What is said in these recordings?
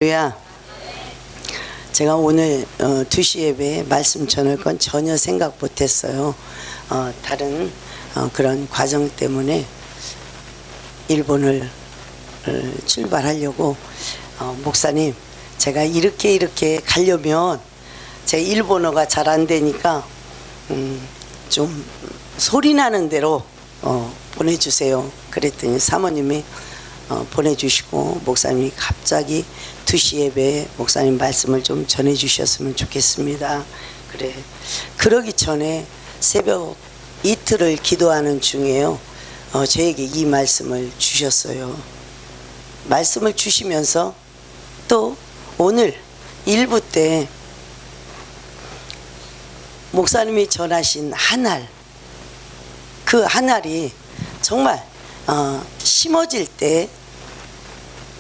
야, 제가 오늘 2시 예배에 말씀 전할 건 전혀 생각 못했어요. 다른 그런 과정 때문에 일본을 출발하려고 목사님, 제가 이렇게 가려면 제 일본어가 잘 안 되니까 좀 소리 나는 대로 보내주세요. 그랬더니 사모님이 보내주시고 목사님이 갑자기 2시 예배에 목사님 말씀을 좀 전해주셨으면 좋겠습니다. 그래, 그러기 전에 새벽 이틀을 기도하는 중에요, 저에게 이 말씀을 주셨어요. 말씀을 주시면서 또 오늘 일부 때 목사님이 전하신 한알, 그 한알이 정말 심어질 때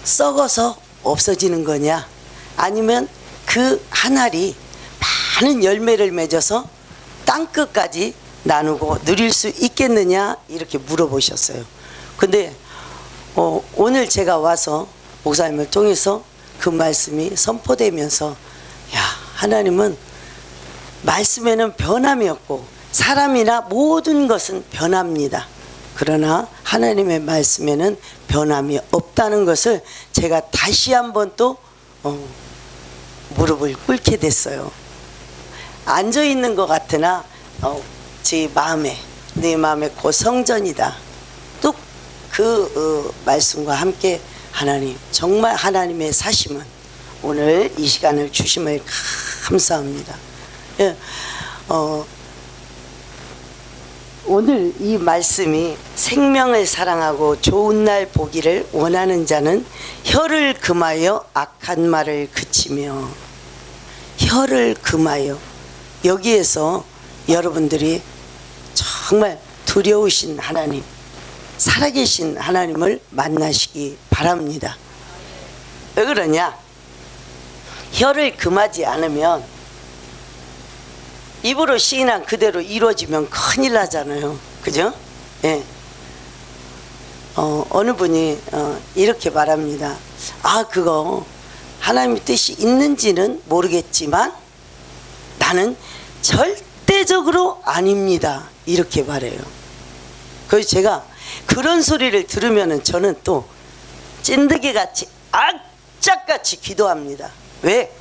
썩어서 없어지는 거냐, 아니면 그 한알이 많은 열매를 맺어서 땅끝까지 나누고 누릴 수 있겠느냐, 이렇게 물어보셨어요. 근데 오늘 제가 와서 목사님을 통해서 그 말씀이 선포되면서, 야, 하나님은 말씀에는 변함이 없고 사람이나 모든 것은 변합니다. 그러나 하나님의 말씀에는 변함이 없다는 것을 제가 다시 한번 또 무릎을 꿇게 됐어요. 앉아있는 것 같으나 제 마음에, 내 마음에 그 성전이다. 또 그 말씀과 함께 하나님, 정말 하나님의 사심은 오늘 이 시간을 주심을 감사합니다. 예, 오늘 이 말씀이 생명을 사랑하고 좋은 날 보기를 원하는 자는 혀를 금하여 악한 말을 그치며, 혀를 금하여, 여기에서 여러분들이 정말 두려우신 하나님, 살아계신 하나님을 만나시기 바랍니다. 왜 그러냐? 혀를 금하지 않으면, 입으로 시인한 그대로 이루어지면 큰일 나잖아요. 그죠? 예. 어느 분이 이렇게 말합니다. 그거 하나님의 뜻이 있는지는 모르겠지만 나는 절대적으로 아닙니다, 이렇게 말해요. 그래서 제가 그런 소리를 들으면 저는 또 찐득이같이 악착같이 기도합니다. 왜?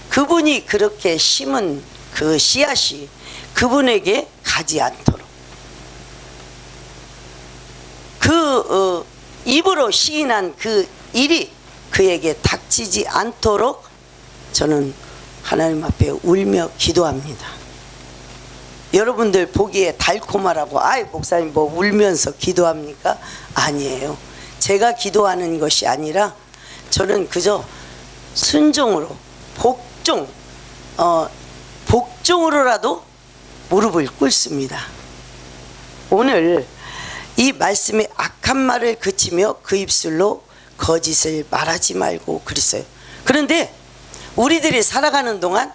그분이 그렇게 심은 그 씨앗이 그분에게 가지 않도록, 그 입으로 시인한 그 일이 그에게 닥치지 않도록 저는 하나님 앞에 울며 기도합니다. 여러분들 보기에 달콤하라고 목사님 뭐 울면서 기도합니까? 아니에요. 제가 기도하는 것이 아니라 저는 그저 순종으로, 복종으로라도 무릎을 꿇습니다. 오늘 이 말씀에 악한 말을 그치며 그 입술로 거짓을 말하지 말고 그랬어요. 그런데 우리들이 살아가는 동안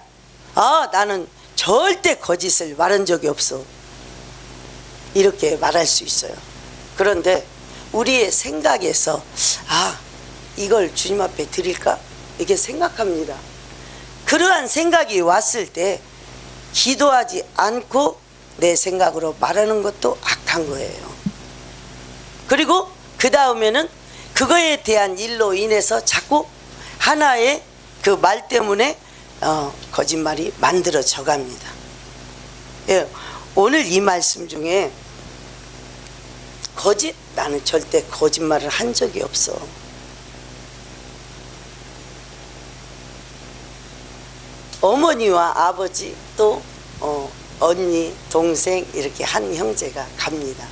나는 절대 거짓을 말한 적이 없어, 이렇게 말할 수 있어요. 그런데 우리의 생각에서 이걸 주님 앞에 드릴까? 이렇게 생각합니다. 그러한 생각이 왔을 때 기도하지 않고 내 생각으로 말하는 것도 악한 거예요. 그리고 그 다음에는 그거에 대한 일로 인해서 자꾸 하나의 그 말 때문에 거짓말이 만들어져 갑니다. 예, 오늘 이 말씀 중에 나는 절대 거짓말을 한 적이 없어. 어머니와 아버지, 또 언니, 동생, 이렇게 한 형제가 갑니다.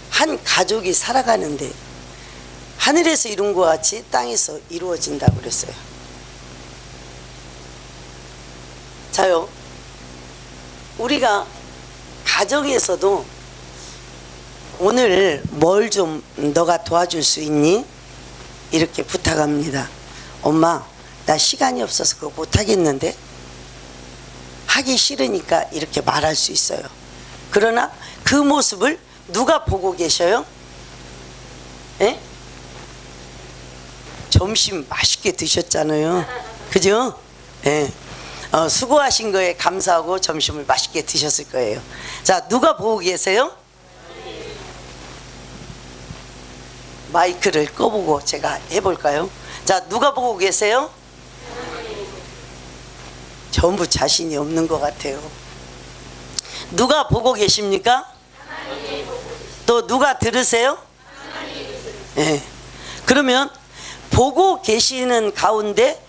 한 가족이 살아가는데 하늘에서 이룬 것 같이 땅에서 이루어진다고 그랬어요. 자요, 우리가 가정에서도 오늘 뭘 좀 너가 도와줄 수 있니? 이렇게 부탁합니다. 엄마, 나 시간이 없어서 그거 못하겠는데, 하기 싫으니까 이렇게 말할 수 있어요. 그러나 그 모습을 누가 보고 계셔요? 예? 점심 맛있게 드셨잖아요. 그죠? 예. 수고하신 거에 감사하고 점심을 맛있게 드셨을 거예요. 자, 누가 보고 계세요? 마이크를 꺼보고 제가 해볼까요? 자, 누가 보고 계세요? 전부 자신이 없는 것 같아요. 누가 보고 계십니까? 또 누가 들으세요? 네. 그러면 보고 계시는 가운데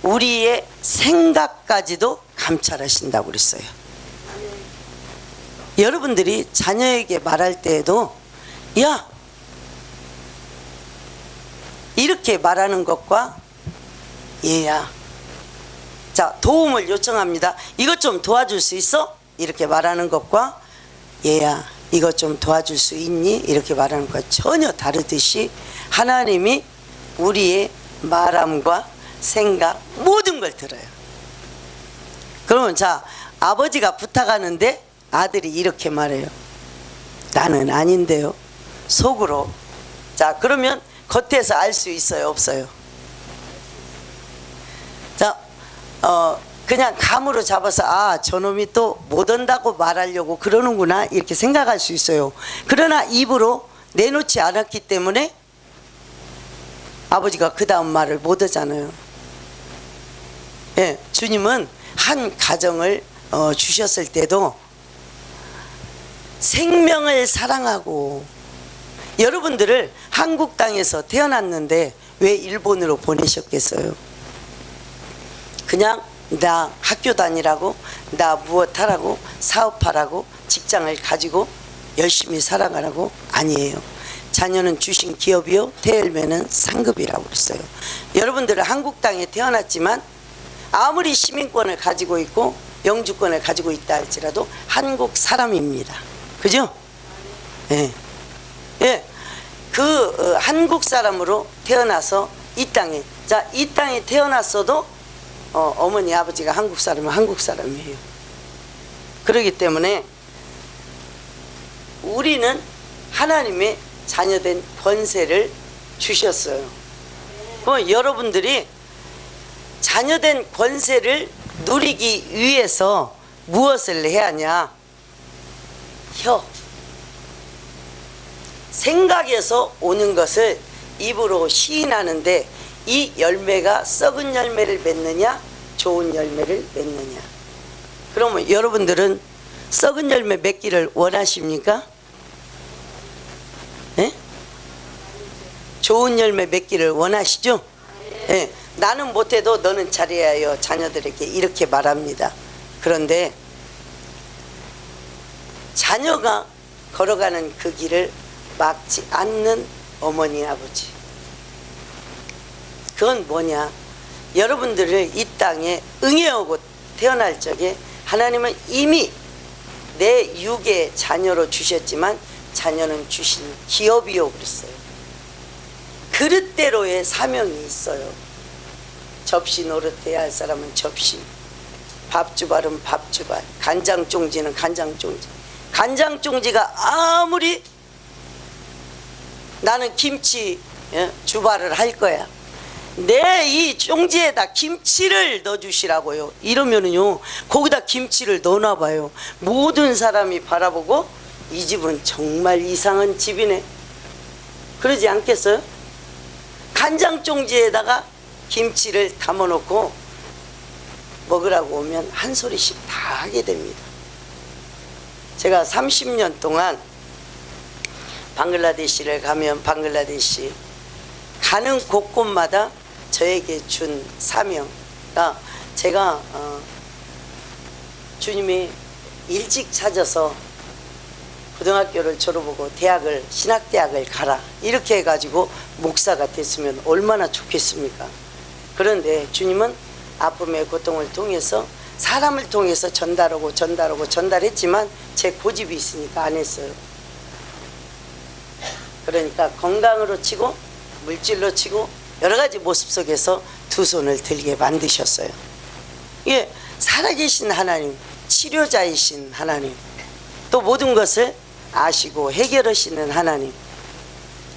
우리의 생각까지도 감찰하신다고 그랬어요. 여러분들이 자녀에게 말할 때에도 야, 이렇게 말하는 것과 얘야, 자, 도움을 요청합니다. 이것 좀 도와줄 수 있어? 이렇게 말하는 것과 얘야, 이것 좀 도와줄 수 있니? 이렇게 말하는 것 전혀 다르듯이 하나님이 우리의 말함과 생각 모든 걸 들어요. 그러면 자, 아버지가 부탁하는데 아들이 이렇게 말해요. 나는 아닌데요. 속으로. 자, 그러면 겉에서 알 수 있어요, 없어요? 자, 그냥 감으로 잡아서 아, 저놈이 또 못 온다고 말하려고 그러는구나 이렇게 생각할 수 있어요. 그러나 입으로 내놓지 않았기 때문에 아버지가 그 다음 말을 못 하잖아요. 예, 주님은 한 가정을 주셨을 때도 생명을 사랑하고, 여러분들을 한국 땅에서 태어났는데 왜 일본으로 보내셨겠어요? 그냥 나 학교 다니라고, 나 무엇 하라고, 사업하라고, 직장을 가지고 열심히 살아가라고? 아니에요. 자녀는 주신 기업이요, 대열매는 상급이라고 그랬어요. 여러분들은 한국 땅에 태어났지만 아무리 시민권을 가지고 있고 영주권을 가지고 있다 할지라도 한국 사람입니다. 그죠? 예. 예. 그 한국 사람으로 태어나서 이 땅에, 자, 이 땅에 태어났어도 어머니 아버지가 한국 사람은 한국 사람이에요. 그렇기 때문에 우리는 하나님의 자녀된 권세를 주셨어요. 그럼 여러분들이 자녀된 권세를 누리기 위해서 무엇을 해야 하냐? 혀. 생각에서 오는 것을 입으로 시인하는데 이 열매가 썩은 열매를 맺느냐, 좋은 열매를 맺느냐. 그러면 여러분들은 썩은 열매 맺기를 원하십니까? 네? 좋은 열매 맺기를 원하시죠? 네. 나는 못해도 너는 잘해야 해요. 자녀들에게 이렇게 말합니다. 그런데 자녀가 걸어가는 그 길을 막지 않는 어머니 아버지, 그건 뭐냐? 여러분들을 이 땅에 응애하고 태어날 적에 하나님은 이미 내 육의 자녀로 주셨지만 자녀는 주신 기업이요 그랬어요. 그릇대로의 사명이 있어요. 접시 노릇해야 할 사람은 접시, 밥주발은 밥주발, 간장종지는 간장종지. 간장종지가 아무리 나는 김치 주발을 할 거야, 내 이 종지에다 김치를 넣어주시라고요. 이러면은요, 거기다 김치를 넣어놔봐요. 모든 사람이 바라보고 이 집은 정말 이상한 집이네, 그러지 않겠어요? 간장종지에다가 김치를 담아놓고 먹으라고 오면 한 소리씩 다 하게 됩니다. 제가 30년 동안 방글라데시를 가면 방글라데시 가는 곳곳마다 저에게 준 사명가, 제가 주님이 일찍 찾아서 고등학교를 졸업하고 대학을, 신학대학을 가라 이렇게 해가지고 목사가 됐으면 얼마나 좋겠습니까? 그런데 주님은 아픔의 고통을 통해서 사람을 통해서 전달했지만 제 고집이 있으니까 안 했어요. 그러니까 건강으로 치고 물질로 치고 여러 가지 모습 속에서 두 손을 들게 만드셨어요. 이게 살아계신 하나님, 치료자이신 하나님, 또 모든 것을 아시고 해결하시는 하나님,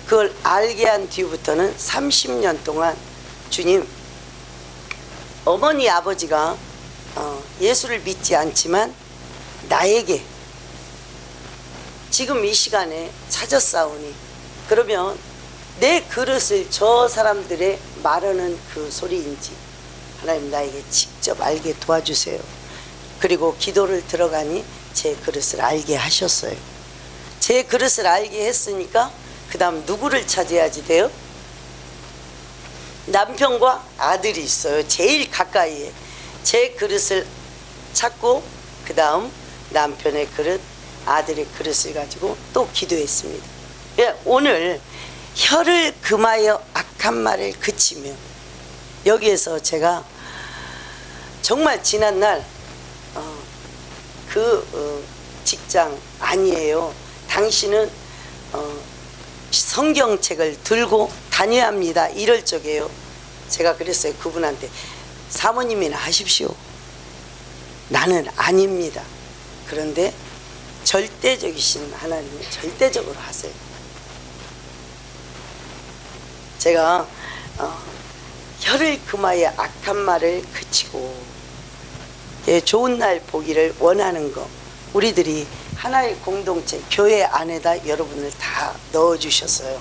그걸 알게 한 뒤부터는 30년 동안 주님, 어머니 아버지가 예수를 믿지 않지만 나에게 지금 이 시간에 찾았사오니 그러면 내 그릇을 저 사람들의 말하는 그 소리인지 하나님 나에게 직접 알게 도와주세요. 그리고 기도를 들어가니 제 그릇을 알게 하셨어요. 제 그릇을 알게 했으니까 그 다음 누구를 찾아야지 돼요? 남편과 아들이 있어요. 제일 가까이에. 제 그릇을 찾고 그 다음 남편의 그릇, 아들의 그릇을 가지고 또 기도했습니다. 예, 오늘 혀를 금하여 악한 말을 그치며, 여기에서 제가 정말 지난날 직장 아니에요. 당신은 성경책을 들고 다녀야 합니다. 이럴 적에요. 제가 그랬어요. 그분한테 사모님이나 하십시오. 나는 아닙니다. 그런데 절대적이신 하나님은 절대적으로 하세요. 제가 혀를 금하여 악한 말을 그치고 좋은 날 보기를 원하는 거, 우리들이 하나의 공동체 교회 안에다 여러분을 다 넣어주셨어요.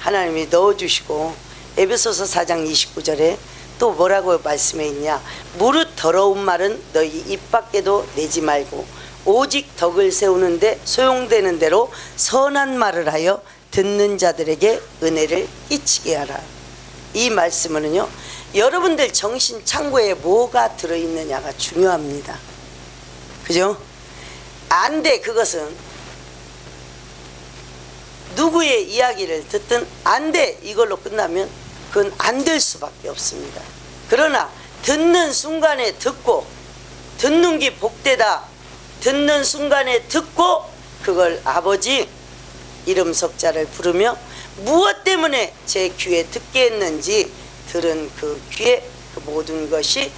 하나님이 넣어주시고 에베소서 4장 29절에 또 뭐라고 말씀해 있냐, 무릇 더러운 말은 너희 입 밖에도 내지 말고 오직 덕을 세우는데 소용되는 대로 선한 말을 하여 듣는 자들에게 은혜를 끼치게 하라. 이 말씀은요, 여러분들 정신 창고에 뭐가 들어있느냐가 중요합니다. 그죠? 안 돼. 그것은 누구의 이야기를 듣든 안 돼. 이걸로 끝나면 그건 안 될 수밖에 없습니다. 그러나 듣는 순간에 듣고, 듣는 게 복되다. 듣는 순간에 듣고 그걸 아버지 이름 석자를 부르며 무엇 때문에 제 귀에 듣게 했는지 들은 그 귀에 그 모든 것이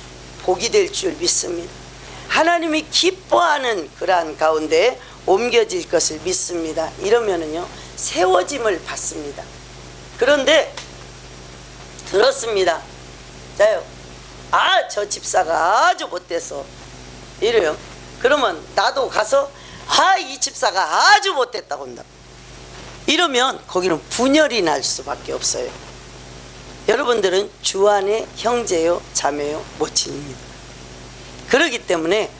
복이 될 줄 믿습니다. 하나님이 기뻐하는 그러한 가운데 옮겨질 것을 믿습니다. 이러면은요, 세워짐을 받습니다. 그런데 들었습니다. 자요, 저 집사가 아주 못돼서 이래요. 그러면 나도 가서 이 집사가 아주 못됐다고 한다. 이러면 거기는 분열이 날 수밖에 없어요. 여러분들은 주 안에 형제요 자매요 모친입니다. 그렇기 때문에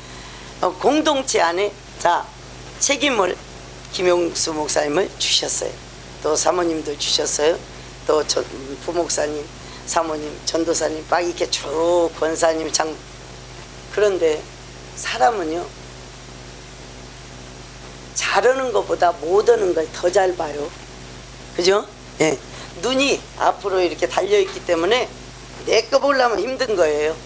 공동체 안에 책임을 김용수 목사님을 주셨어요. 또 사모님도 주셨어요. 또 부목사님, 사모님, 전도사님 막 이렇게 쭉 권사님 장. 그런데 사람은요, 잘하는 것보다 못하는 걸 더 잘 봐요. 그죠? 예. 눈이 앞으로 이렇게 달려있기 때문에 내 거 보려면 힘든 거예요.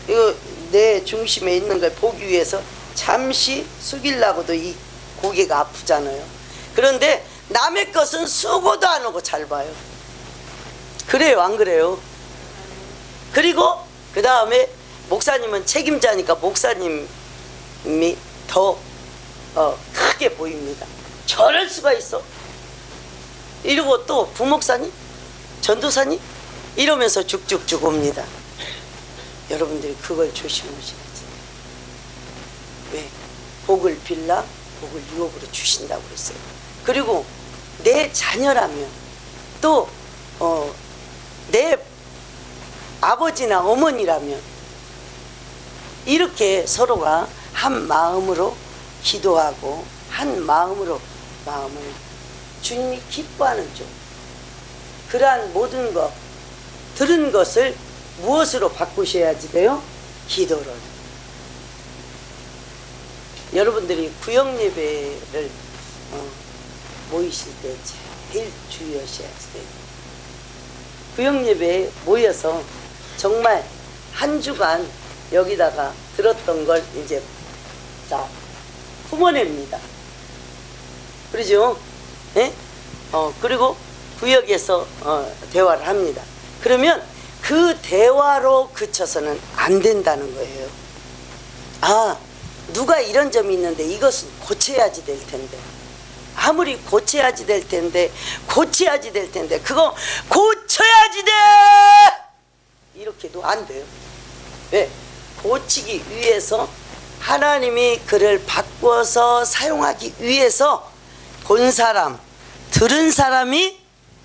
이거 내 중심에 있는 걸 보기 위해서 잠시 숙이려고도 이 고개가 아프잖아요. 그런데 남의 것은 수고도 안 하고 잘 봐요. 그래요, 안 그래요? 그리고 그 다음에 목사님은 책임자니까 목사님이 더 크게 보입니다. 저럴 수가 있어? 이러고 또 부목사님, 전도사님 이러면서 쭉쭉쭉 옵니다. 여러분들이 그걸 조심하셔야지. 왜? 복을 빌라 복을 유업으로 주신다고 그랬어요. 그리고 내 자녀라면 또 내 아버지나 어머니라면 이렇게 서로가 한 마음으로 기도하고 한 마음으로 마음을 주님이 기뻐하는 쪽, 그러한 모든 것 들은 것을 무엇으로 바꾸셔야지 돼요? 기도를. 여러분들이 구역 예배를 모이실 때 제일 주의하셔야지 돼요. 구역 예배에 모여서 정말 한 주간 여기다가 들었던 걸 이제 품어냅니다. 그러죠? 예? 그리고 구역에서 대화를 합니다. 그러면 그 대화로 그쳐서는 안 된다는 거예요. 누가 이런 점이 있는데 이것은 고쳐야지 될 텐데, 아무리 고쳐야지 될 텐데 그거 고쳐야지 돼! 이렇게도 안 돼요. 왜? 고치기 위해서 하나님이 그를 바꿔서 사용하기 위해서 본 사람, 들은 사람이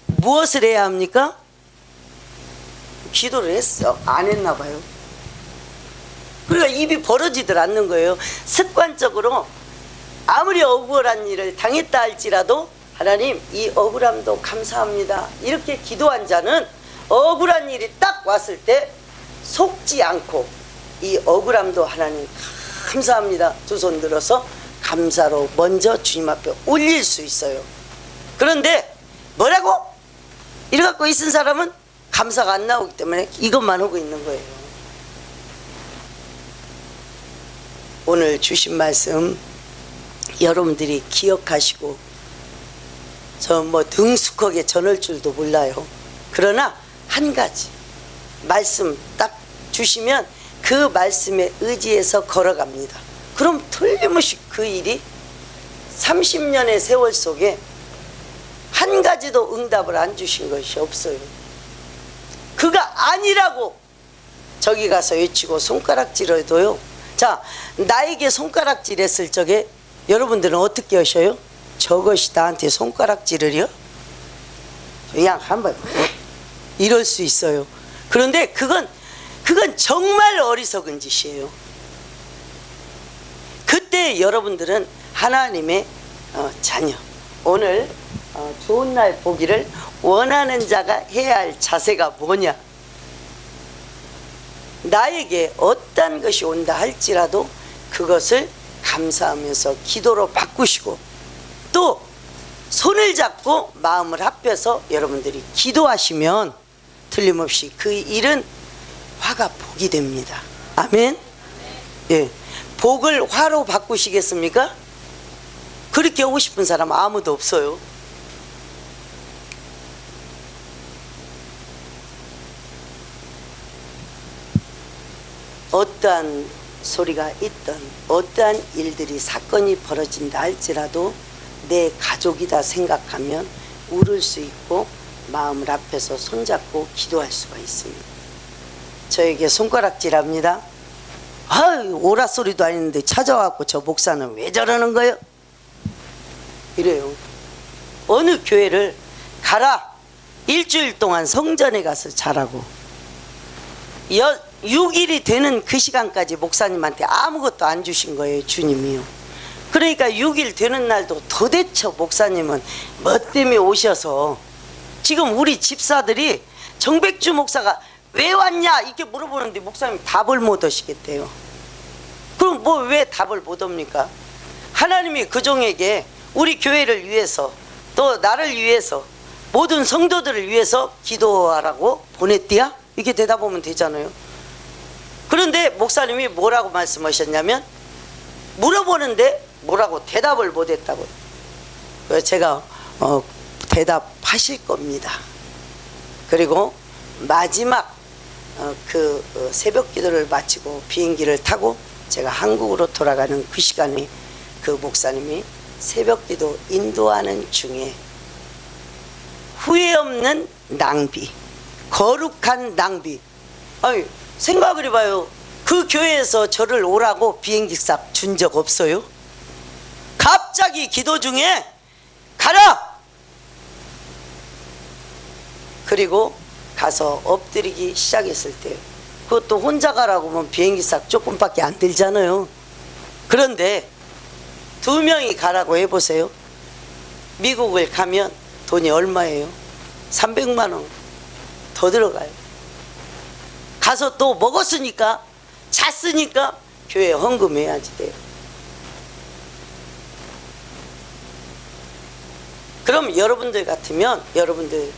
무엇을 해야 합니까? 기도를 했어. 안 했나 봐요. 그러니까 입이 벌어지들 않는 거예요. 습관적으로 아무리 억울한 일을 당했다 할지라도 하나님 이 억울함도 감사합니다. 이렇게 기도한 자는 억울한 일이 딱 왔을 때 속지 않고 이 억울함도 하나님 감사합니다. 두 손 들어서 감사로 먼저 주님 앞에 올릴 수 있어요. 그런데 뭐라고? 이래 갖고 있은 사람은 감사가 안 나오기 때문에 이것만 하고 있는 거예요. 오늘 주신 말씀 여러분들이 기억하시고 저 뭐 능숙하게 전할 줄도 몰라요. 그러나 한 가지 말씀 딱 주시면 그 말씀에 의지해서 걸어갑니다. 그럼 틀림없이 그 일이 30년의 세월 속에 한 가지도 응답을 안 주신 것이 없어요. 그가 아니라고 저기 가서 외치고 손가락질해도요. 자, 나에게 손가락질 했을 적에 여러분들은 어떻게 하셔요? 저것이 나한테 손가락질을요? 그냥 한번 이럴 수 있어요. 그런데 그건 정말 어리석은 짓이에요. 그때 여러분들은 하나님의 자녀, 오늘 좋은 날 보기를 원하는 자가 해야 할 자세가 뭐냐? 나에게 어떤 것이 온다 할지라도 그것을 감사하면서 기도로 바꾸시고 또 손을 잡고 마음을 합해서 여러분들이 기도하시면 틀림없이 그 일은 화가 복이 됩니다. 아멘. 예, 복을 화로 바꾸시겠습니까? 그렇게 하고 싶은 사람 아무도 없어요. 어떠한 소리가 있던 어떠한 일들이 사건이 벌어진다 할지라도 내 가족이다 생각하면 울을 수 있고 마음을 앞에서 손잡고 기도할 수가 있습니다. 저에게 손가락질합니다. 아유, 오라 소리도 아닌데 찾아와갖고 저 목사는 왜 저러는 거예요? 이래요. 어느 교회를 가라. 일주일 동안 성전에 가서 자라고 6일이 되는 그 시간까지 목사님한테 아무것도 안 주신 거예요. 주님이요. 그러니까 6일 되는 날도 도대체 목사님은 뭐 때문에 오셔서 지금 우리 집사들이 정백주 목사가 왜 왔냐 이렇게 물어보는데 목사님 답을 못 하시겠대요. 그럼 뭐 왜 답을 못 합니까? 하나님이 그 종에게 우리 교회를 위해서 또 나를 위해서 모든 성도들을 위해서 기도하라고 보냈디야? 이렇게 대답하면 되잖아요. 그런데 목사님이 뭐라고 말씀하셨냐면 물어보는데 뭐라고 대답을 못했다고요. 그래서 제가 대답하실 겁니다. 그리고 마지막 새벽 기도를 마치고 비행기를 타고 제가 한국으로 돌아가는 그 시간에 그 목사님이 새벽 기도 인도하는 중에 후회 없는 낭비, 거룩한 낭비. 아니 생각을 해봐요. 그 교회에서 저를 오라고 비행기값 준 적 없어요. 갑자기 기도 중에 가라! 그리고 가서 엎드리기 시작했을 때 그것도 혼자 가라고 하면 비행기값 조금밖에 안 들잖아요. 그런데 2명이 가라고 해보세요. 미국을 가면 돈이 얼마예요? 300만 원 더 들어가요. 가서 또 먹었으니까 잤으니까 교회에 헌금해야지 돼요. 그럼 여러분들 같으면 여러분들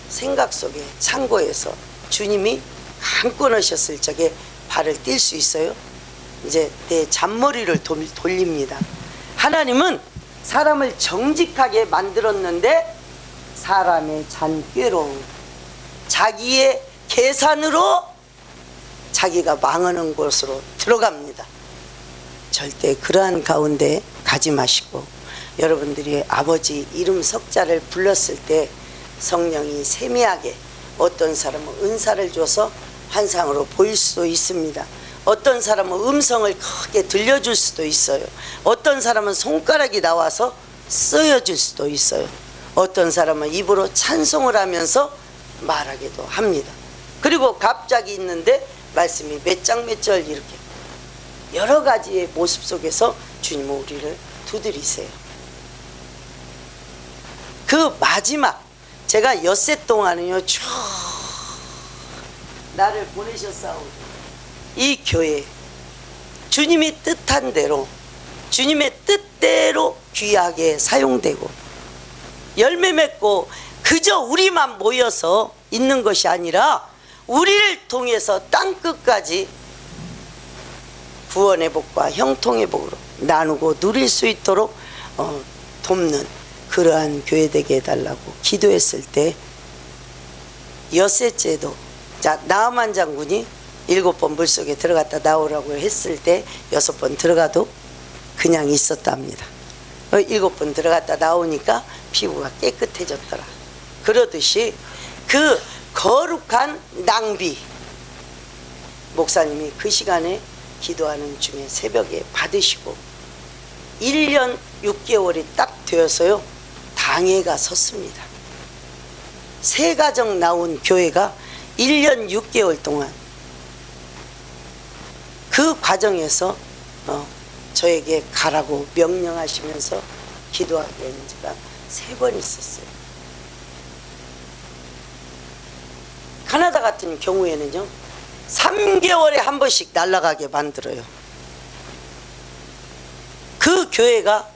생각 속에 창고에서 주님이 한껏 하셨을 적에 발을 뛸 수 있어요? 이제 내 잔머리를 돌립니다. 하나님은 사람을 정직하게 만들었는데 사람의 잔꾀로 자기의 계산으로 자기가 망하는 곳으로 들어갑니다. 절대 그러한 가운데 가지 마시고 여러분들이 아버지 이름 석자를 불렀을 때 성령이 세미하게 어떤 사람은 은사를 줘서 환상으로 보일 수도 있습니다. 어떤 사람은 음성을 크게 들려줄 수도 있어요. 어떤 사람은 손가락이 나와서 쓰여질 수도 있어요. 어떤 사람은 입으로 찬송을 하면서 말하기도 합니다. 그리고 갑자기 있는데 말씀이 몇 장 몇 절 이렇게 여러 가지의 모습 속에서 주님은 우리를 두드리세요. 그 마지막 제가 엿새 동안은요 쭉 나를 보내셨사오니 이 교회 주님이 뜻한 대로 주님의 뜻대로 귀하게 사용되고 열매 맺고 그저 우리만 모여서 있는 것이 아니라 우리를 통해서 땅끝까지 구원의 복과 형통의 복으로 나누고 누릴 수 있도록 돕는 그러한 교회 되게 해달라고 기도했을 때 엿새째도 자 나아만 장군이 7번 물속에 들어갔다 나오라고 했을 때 6번 들어가도 그냥 있었답니다. 7번 들어갔다 나오니까 피부가 깨끗해졌더라. 그러듯이 그 거룩한 낭비 목사님이 그 시간에 기도하는 중에 새벽에 받으시고 1년 6개월이 딱 되어서요 당회가 섰습니다. 세 가정 나온 교회가 1년 6개월 동안 그 과정에서 저에게 가라고 명령하시면서 기도하게 한 지가 3번 있었어요. 카나다 같은 경우에는요 3개월에 한 번씩 날아가게 만들어요. 그 교회가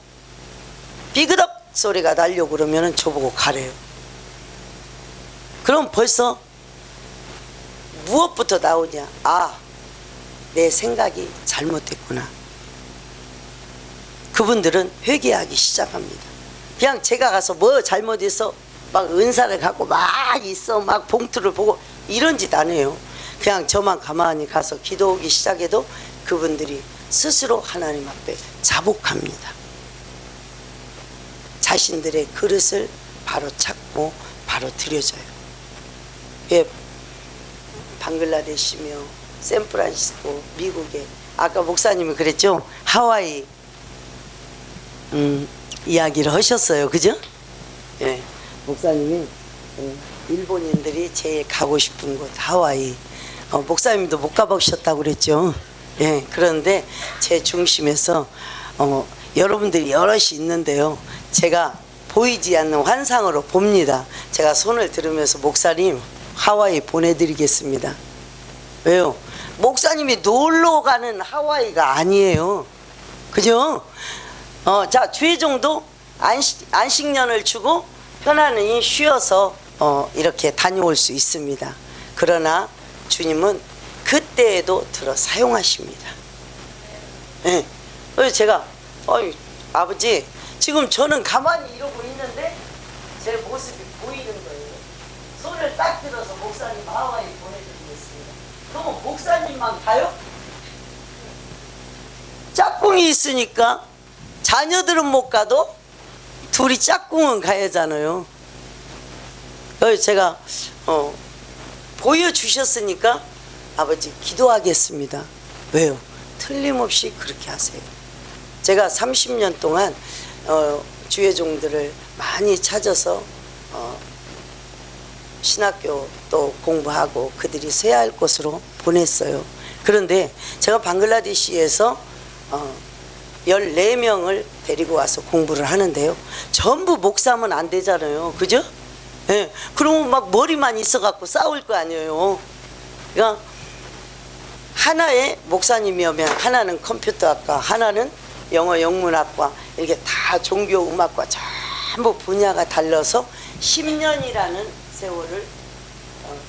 비그덕 소리가 나려고 그러면 저보고 가래요. 그럼 벌써 무엇부터 나오냐? 아, 내 생각이 잘못됐구나. 그분들은 회개하기 시작합니다. 그냥 제가 가서 뭐 잘못해서 막 은사를 갖고 막 있어 막 봉투를 보고 이런 짓 안 해요. 그냥 저만 가만히 가서 기도하기 시작해도 그분들이 스스로 하나님 앞에 자복합니다. 자신들의 그릇을 바로 찾고 바로 드려져요. 예, 방글라데시며 샌프란시스코 미국에 아까 목사님이 그랬죠. 하와이 이야기를 하셨어요. 그죠? 예, 목사님이 일본인들이 제일 가고 싶은 곳 하와이 목사님도 못 가보셨다고 그랬죠. 예, 그런데 제 중심에서 여러분들이 여럿이 있는데요. 제가 보이지 않는 환상으로 봅니다. 제가 손을 들으면서 목사님 하와이 보내드리겠습니다. 왜요? 목사님이 놀러 가는 하와이가 아니에요. 그죠? 자 주의종도 안식년을 주고 편안히 쉬어서 이렇게 다녀올 수 있습니다. 그러나 주님은 그때에도 들어 사용하십니다. 예. 그래서 제가 아버지 지금 저는 가만히 이러고 있는데 제 모습이 보이는 거예요. 손을 딱 들어서 목사님 하와이 보내드리겠습니다. 그러면 목사님만 가요? 짝꿍이 있으니까 자녀들은 못 가도 둘이 짝꿍은 가야잖아요. 그래서 제가 보여주셨으니까 아버지 기도하겠습니다. 왜요? 틀림없이 그렇게 하세요. 제가 30년 동안 주회종들을 많이 찾아서 신학교 또 공부하고 그들이 쇠야 할 곳으로 보냈어요. 그런데 제가 방글라데시에서 14명을 데리고 와서 공부를 하는데요. 전부 목사면 안 되잖아요. 그죠? 예. 그러면 막 머리만 있어갖고 싸울 거 아니에요. 그러니까 하나의 목사님이 오면 하나는 컴퓨터학과, 하나는 영어 영문학과, 이렇게 다 종교음악과 전부 분야가 달라서 10년이라는 세월을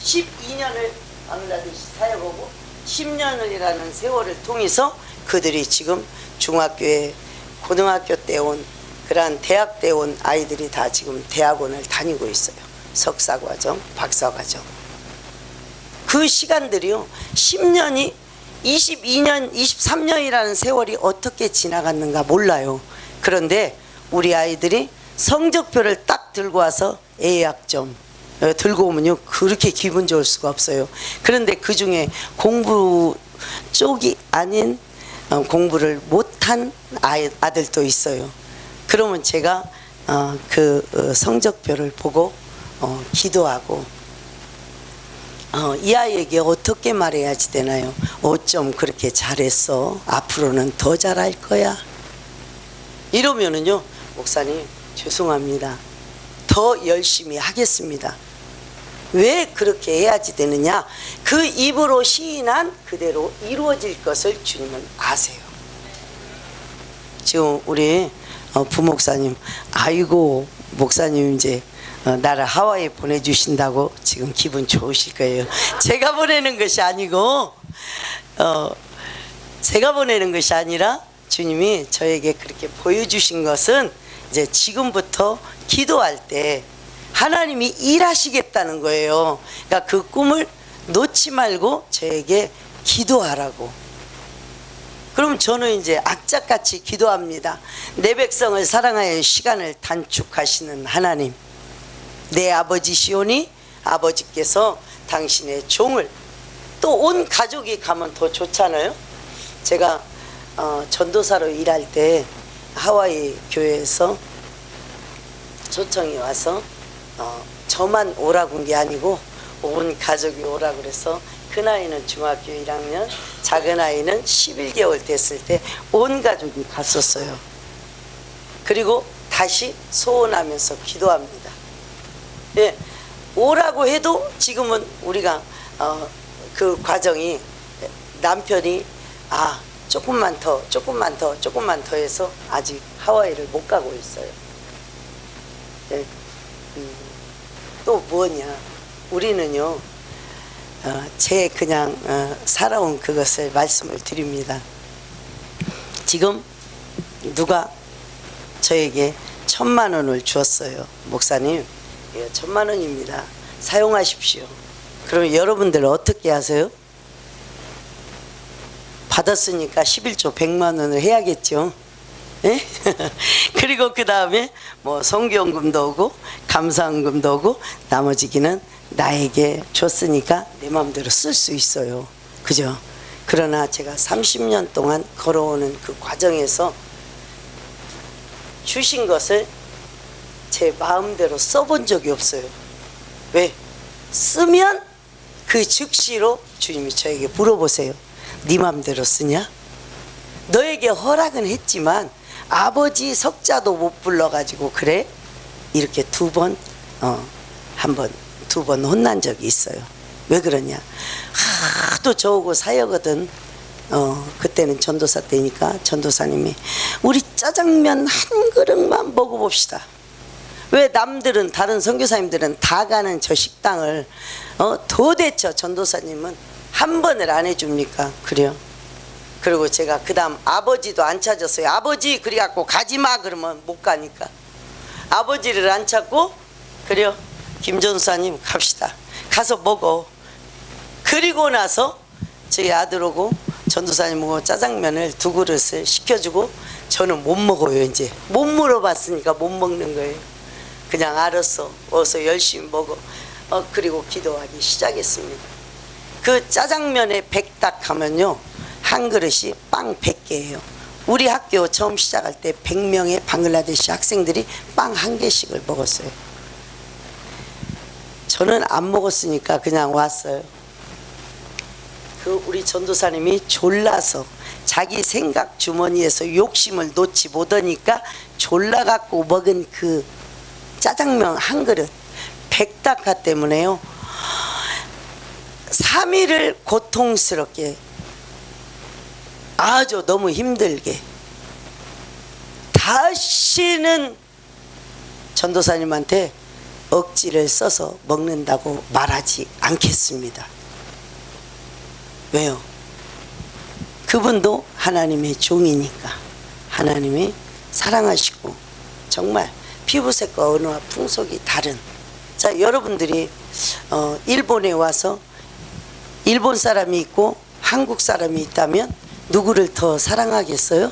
12년을 방글라데시 사역하고 10년이라는 세월을 통해서 그들이 지금 중학교에 고등학교 때 온 그러한 대학 때 온 아이들이 다 지금 대학원을 다니고 있어요. 석사과정, 박사과정. 그 시간들이요 10년이 22년, 23년이라는 세월이 어떻게 지나갔는가 몰라요. 그런데 우리 아이들이 성적표를 딱 들고 와서 A학점, 들고 오면요 그렇게 기분 좋을 수가 없어요. 그런데 그 중에 공부 쪽이 아닌 공부를 못한 아들도 있어요. 그러면 제가 그 성적표를 보고 기도하고 이 아이에게 어떻게 말해야지 되나요? 어쩜 그렇게 잘했어? 앞으로는 더 잘할 거야. 이러면은요, 목사님 죄송합니다. 더 열심히 하겠습니다. 왜 그렇게 해야지 되느냐? 그 입으로 시인한 그대로 이루어질 것을 주님은 아세요. 지금 우리 부목사님, 아이고 목사님 이제 나를 하와이에 보내주신다고 지금 기분 좋으실 거예요. 제가 보내는 것이 아니고 제가 보내는 것이 아니라 주님이 저에게 그렇게 보여주신 것은 이제 지금부터 기도할 때 하나님이 일하시겠다는 거예요. 그러니까 그 꿈을 놓지 말고 저에게 기도하라고. 그럼 저는 이제 악착같이 기도합니다. 내 백성을 사랑하여 시간을 단축하시는 하나님, 내 아버지시오니 아버지께서 당신의 종을, 또 온 가족이 가면 더 좋잖아요. 제가 전도사로 일할 때 하와이 교회에서 초청이 와서 저만 오라고 한 게 아니고 온 가족이 오라고 그래서 그 나이는 중학교 1학년, 작은 아이는 11개월 됐을 때 온 가족이 갔었어요. 그리고 다시 소원하면서 기도합니다. 예, 오라고 해도 지금은 우리가 그 과정이 남편이 조금만 더 해서 아직 하와이를 못 가고 있어요. 예, 또 뭐냐, 우리는요 제 그냥 살아온 그것을 말씀을 드립니다. 지금 누가 저에게 1,000만 원을 주었어요. 목사님, 이거 1,000만 원입니다. 사용하십시오. 그럼 여러분들 어떻게 하세요? 받았으니까 11조 100만 원을 해야겠죠. 예? 그리고 그 다음에 뭐 성교연금도 오고 감사원금도 오고 나머지기는 나에게 줬으니까 내 마음대로 쓸 수 있어요. 그죠? 그러나 제가 30년 동안 걸어오는 그 과정에서 주신 것을 제 마음대로 써본 적이 없어요. 왜? 쓰면 그 즉시로 주님이 저에게 물어보세요. 네 마음대로 쓰냐? 너에게 허락은 했지만 아버지 석자도 못 불러가지고 그래? 이렇게 두 번 혼난 적이 있어요. 왜 그러냐? 하도 저하고 사역거든. 그때는 전도사 때니까 전도사님이 우리 짜장면 한 그릇만 먹어봅시다. 왜 남들은, 다른 선교사님들은 다 가는 저 식당을 도대체 전도사님은 한 번을 안 해줍니까? 그래요. 그리고 제가 그 다음 아버지도 안 찾았어요. 아버지 그래갖고 가지마 그러면 못 가니까 아버지를 안 찾고, 그래요, 김전사님 갑시다. 가서 먹어. 그리고 나서 저희 아들하고 전도사님하고 짜장면을 2그릇을 시켜주고 저는 못 먹어요. 이제 못 물어봤으니까 못 먹는 거예요. 그냥 알았어, 어서 열심히 먹어. 그리고 기도하기 시작했습니다. 그 짜장면에 100닭 하면요 한 그릇이 빵 100개예요. 우리 학교 처음 시작할 때 100명의 방글라데시 학생들이 빵 한 개씩을 먹었어요. 저는 안 먹었으니까 그냥 왔어요. 그 우리 전도사님이 졸라서 자기 생각 주머니에서 욕심을 놓지 못하니까 졸라갖고 먹은 그 짜장면 한 그릇 100닭화 때문에요 3일을 고통스럽게, 아주 너무 힘들게, 다시는 전도사님한테 억지를 써서 먹는다고 말하지 않겠습니다. 왜요? 그분도 하나님의 종이니까 하나님이 사랑하시고 정말 피부색과 언어와 풍속이 다른, 자 여러분들이 일본에 와서 일본 사람이 있고 한국 사람이 있다면 누구를 더 사랑하겠어요?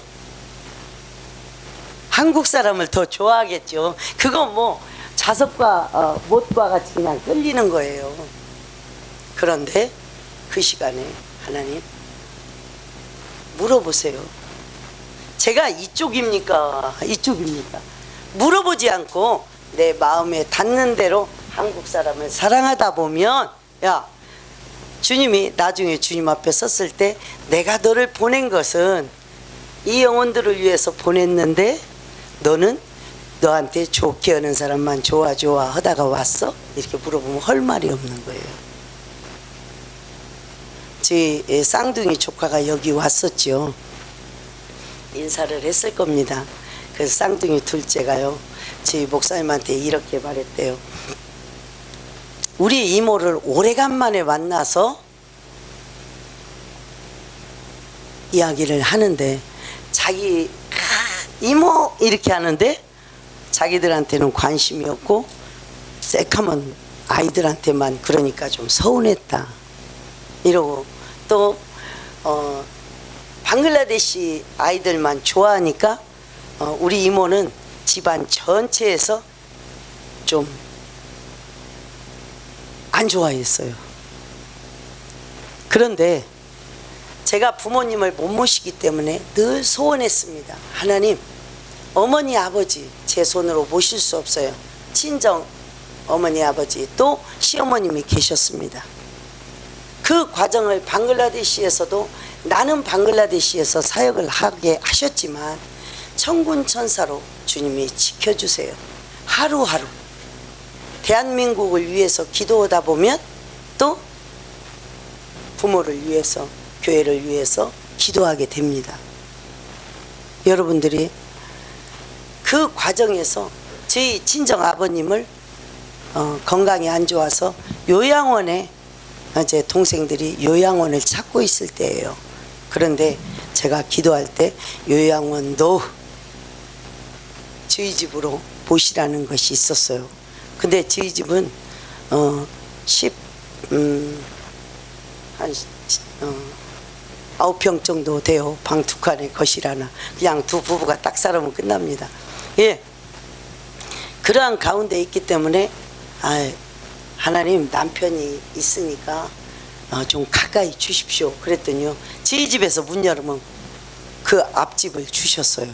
한국 사람을 더 좋아하겠죠. 그건 뭐 자석과 못과 같이 그냥 끌리는 거예요. 그런데 그 시간에 하나님 물어보세요. 제가 이쪽입니까? 이쪽입니까? 물어보지 않고 내 마음에 닿는 대로 한국 사람을 사랑하다 보면, 야, 주님이 나중에 주님 앞에 섰을 때 내가 너를 보낸 것은 이 영혼들을 위해서 보냈는데 너는 너한테 좋게 하는 사람만 좋아 하다가 왔어? 이렇게 물어보면 할 말이 없는 거예요. 제 쌍둥이 조카가 여기 왔었죠. 인사를 했을 겁니다. 그래서 쌍둥이 둘째가요, 저희 목사님한테 이렇게 말했대요. 우리 이모를 오래간만에 만나서 이야기를 하는데 자기 이모 이렇게 하는데 자기들한테는 관심이 없고 새카만 아이들한테만, 그러니까 좀 서운했다 이러고, 또 방글라데시 아이들만 좋아하니까 우리 이모는 집안 전체에서 좀 안 좋아했어요. 그런데 제가 부모님을 못 모시기 때문에 늘 소원했습니다. 하나님, 어머니 아버지 제 손으로 모실 수 없어요. 친정 어머니 아버지 또 시어머님이 계셨습니다. 그 과정을 방글라데시에서도, 나는 방글라데시에서 사역을 하게 하셨지만 천군 천사로 주님이 지켜주세요. 하루하루 대한민국을 위해서 기도하다 보면 또 부모를 위해서, 교회를 위해서 기도하게 됩니다. 여러분들이 그 과정에서 저희 친정 아버님을 건강이 안 좋아서 요양원에, 제 동생들이 요양원을 찾고 있을 때예요. 그런데 제가 기도할 때 요양원도 저희 집으로 모시라는 것이 있었어요. 근데 저희 집은 한 9평 정도 돼요. 방 2칸에 거실 하나. 그냥 두 부부가 딱 살아면 끝납니다. 예, 그러한 가운데 있기 때문에 하나님, 남편이 있으니까 좀 가까이 주십시오. 그랬더니요, 저희 집에서 문 열으면 그 앞집을 주셨어요.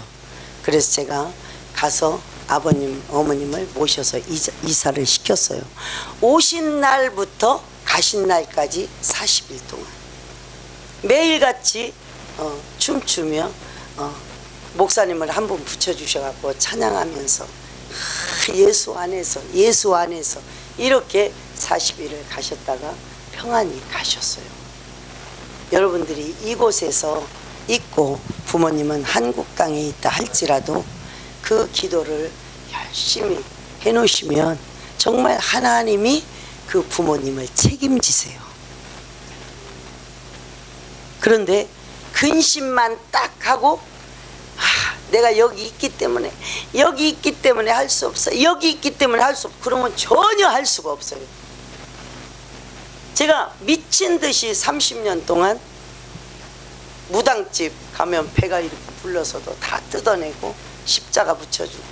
그래서 제가 가서 아버님, 어머님을 모셔서 이사를 시켰어요. 오신 날부터 가신 날까지 40일 동안 매일같이 춤추며 목사님을 한 분 붙여주셔갖고 찬양하면서 예수 안에서, 예수 안에서 이렇게 40일을 가셨다가 평안히 가셨어요. 여러분들이 이곳에서 있고 부모님은 한국 땅에 있다 할지라도 그 기도를 열심히 해놓으시면 정말 하나님이 그 부모님을 책임지세요. 그런데 근심만 딱 하고, 내가 여기 있기 때문에 할 수 없어, 여기 있기 때문에 할 수 없어, 그러면 전혀 할 수가 없어요. 제가 미친 듯이 30년 동안 무당집 가면 배가 이렇게 불러서도 다 뜯어내고 십자가 붙여주고,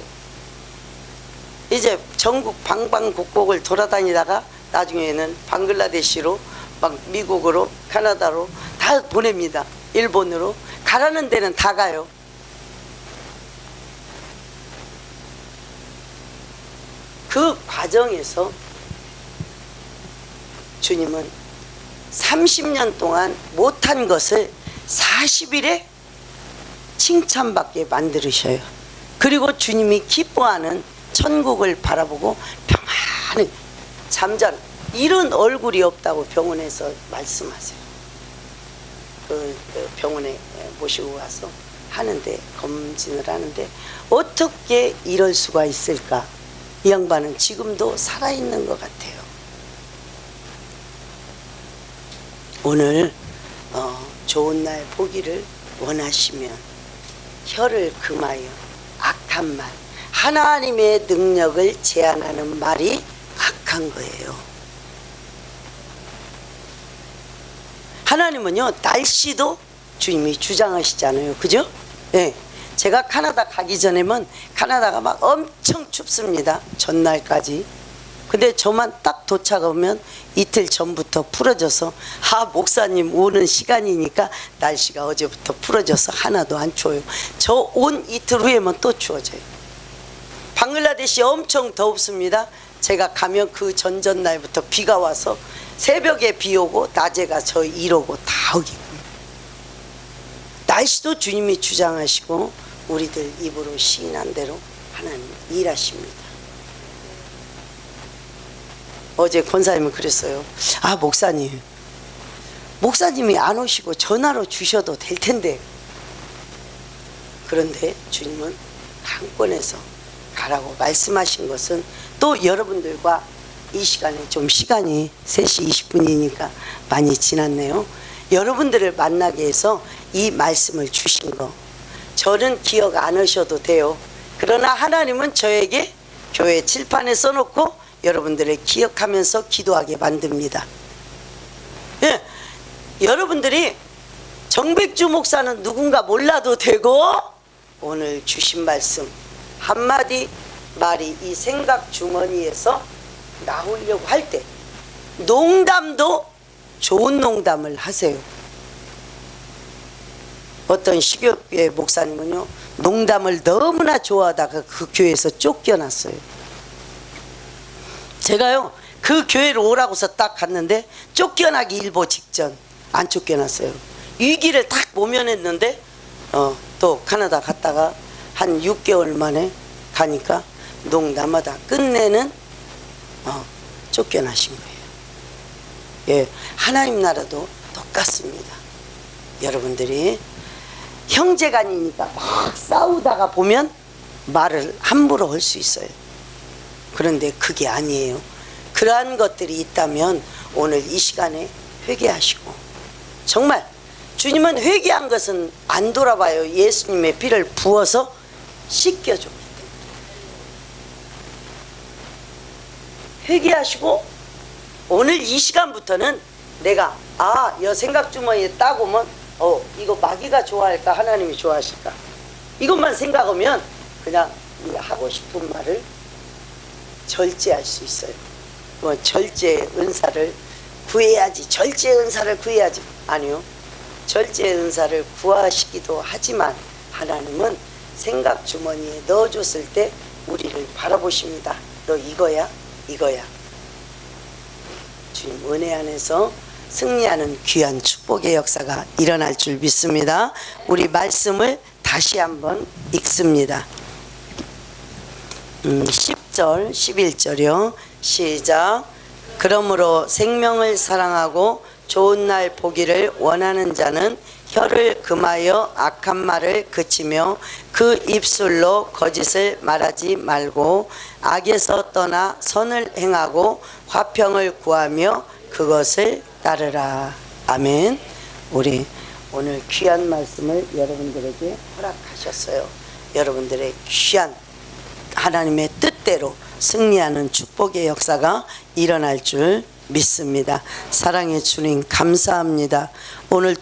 이제 전국 방방곡곡을 돌아다니다가 나중에는 방글라데시로, 막 미국으로, 캐나다로 다 보냅니다. 일본으로 가라는 데는 다 가요. 그 과정에서 주님은 30년 동안 못한 것을 40일에 칭찬받게 만들으셔요. 그리고 주님이 기뻐하는 천국을 바라보고 평안히 잠자는, 이런 얼굴이 없다고 병원에서 말씀하세요. 그 병원에 모시고 와서 하는데, 검진을 하는데 어떻게 이럴 수가 있을까? 이 양반은 지금도 살아있는 것 같아요. 오늘 좋은 날 보기를 원하시면 혀를 금하여 악한 말, 하나님의 능력을 제한하는 말이 악한 거예요. 하나님은요, 날씨도 주님이 주장하시잖아요. 그죠? 네. 제가 카나다 가기 전에는 카나다가 막 엄청 춥습니다. 전날까지. 근데 저만 딱 도착하면 이틀 전부터 풀어져서 목사님 오는 시간이니까 날씨가 어제부터 풀어져서 하나도 안 추워요. 저 온 이틀 후에만 또 추워져요. 방글라데시 엄청 덥습니다. 제가 가면 그 전전날부터 비가 와서 새벽에 비 오고 낮에가 저 이러고 다 오기고. 날씨도 주님이 주장하시고 우리들 입으로 시인한 대로 하나님 일하십니다. 어제 권사님은 그랬어요. 목사님이 안 오시고 전화로 주셔도 될 텐데. 그런데 주님은 강권에서 가라고 말씀하신 것은 또 여러분들과 이 시간에 좀 시간이 3시 20분이니까 많이 지났네요. 여러분들을 만나게 해서 이 말씀을 주신 거 저는 기억 안 하셔도 돼요. 그러나 하나님은 저에게 교회 칠판에 써놓고 여러분들을 기억하면서 기도하게 만듭니다. 예, 여러분들이 정백주 목사는 누군가 몰라도 되고 오늘 주신 말씀 한마디 말이 이 생각 주머니에서 나오려고 할 때 농담도 좋은 농담을 하세요. 어떤 식교회 목사님은요 농담을 너무나 좋아하다가 그 교회에서 쫓겨났어요. 제가요 그 교회로 오라고서 딱 갔는데 쫓겨나기 일보 직전 안 쫓겨났어요. 위기를 딱 모면했는데 또 카나다 갔다가 한 6개월 만에 가니까 농담하다 끝내는 쫓겨나신 거예요. 예, 하나님 나라도 똑같습니다. 여러분들이 형제간이니까 막 싸우다가 보면 말을 함부로 할 수 있어요. 그런데 그게 아니에요. 그러한 것들이 있다면 오늘 이 시간에 회개하시고 정말 주님은 회개한 것은 안 돌아봐요. 예수님의 피를 부어서 씻겨줬기 때문에 회개하시고 오늘 이 시간부터는 내가 여 생각주머니에 딱 오면 이거 마귀가 좋아할까 하나님이 좋아하실까 이것만 생각하면 그냥 네가 하고 싶은 말을 절제할 수 있어요. 절제 은사를 구해야지 절제 은사를 구해야지 아니요. 절제 은사를 구하시기도 하지만 하나님은 생각 주머니에 넣어줬을 때 우리를 바라보십니다. 너 이거야 이거야. 주님 은혜 안에서 승리하는 귀한 축복의 역사가 일어날 줄 믿습니다. 우리 말씀을 다시 한번 읽습니다. 10절 11절이요. 시작. 그러므로 생명을 사랑하고 좋은 날 보기를 원하는 자는 혀를 금하여 악한 말을 그치며 그 입술로 거짓을 말하지 말고 악에서 떠나 선을 행하고 화평을 구하며 그것을 따르라. 아멘. 우리 오늘 귀한 말씀을 여러분들에게 허락하셨어요. 여러분들의 귀한 하나님의 뜻대로 승리하는 축복의 역사가 일어날 줄 믿습니다. 사랑의 주님 감사합니다. 오늘